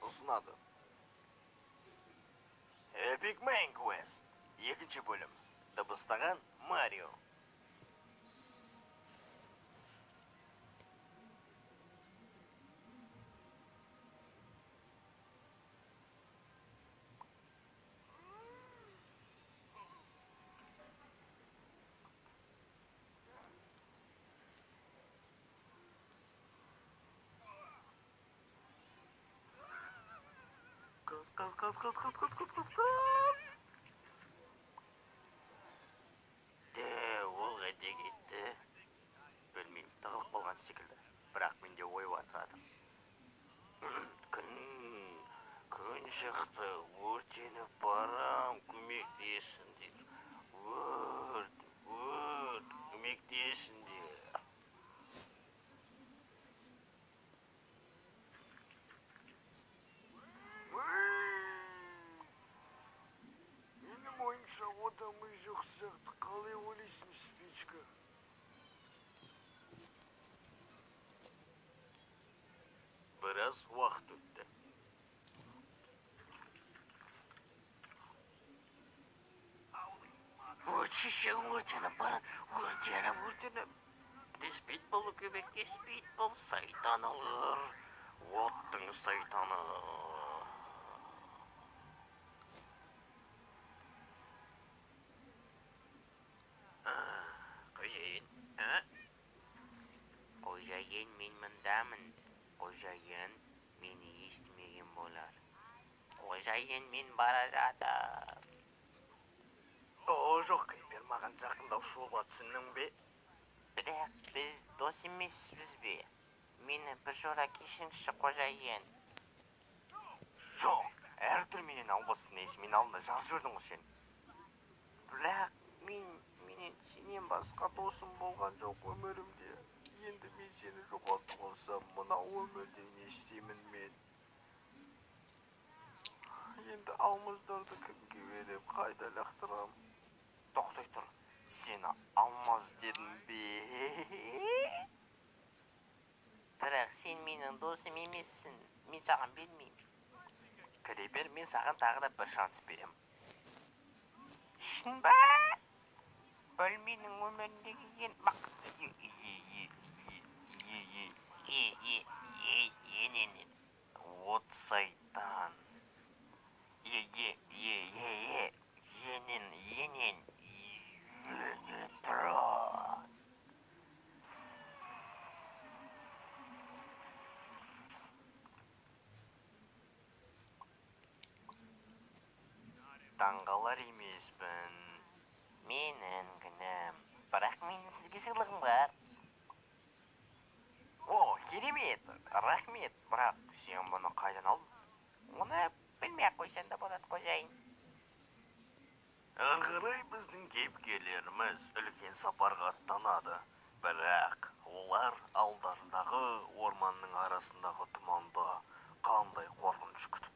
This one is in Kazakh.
ұсынады. Epic Main Quest 2 бөлім. Дыбыстаған Марио. Қыз. Ол қайда кетті? Білмеймін, тығылып қалған секілді. Бірақ менде ой батырады. Күн шықты, өртеніп барам, көмектесіңдер. Өрт, көмектесіңдер. Менің ойымша одамы жоқ сияқты. Қалай ойлайсың, Спичка? Біраз уақыт өтті. Шешең өртеніп барады, өртеніп. Деспейт бұл, көмектеспейт бұл, сайтан алыр. Оттың сайтаны. Қожайын, мен мұндамын. Қожайын, мені естімеген болар. Қожайын, мен бара жатыр. Жоқ, Крипер, маған жақындаушы түсіндің бе? Бірақ біз дос емеспіз бе? Мені біржола кешіріңізші, қожайын. Жоқ, әртүр менен албасын дейсің, мен алдында жарып жібердің ғой сен. Бірақ менен сенен басқа досым болған жоқ өмірімде. Енді мен сені жоғалтып алсам, мына өмірде не істеймін мен? Енді алмаздарды кімге беріп, қайда лақтырам? Тоқтай тұр, сені алмаз дедім бе? Бірақ сен менің досым емессің, мен саған бермеймін. Крипер, мен саған тағы да бір шанс берем. Шын ба? Бұл менің өміріндегі ең бақытты. От сайтан. Енен. Тұрат. Таңғалар емеспін. Менің күнәм. Бірақ менің сізге сыйлығым бар. Керемет, рахмет. Бірақ сен бұны қайдан алдың? Оны білмей-ақ қойсаң да болады, қожайын. Ары қарай біздің кейіпкерлеріміз үлкен сапарға аттанады. Бірақ олар алдарындағы орманның арасындағы тұманда қандай қорқыныш күтіп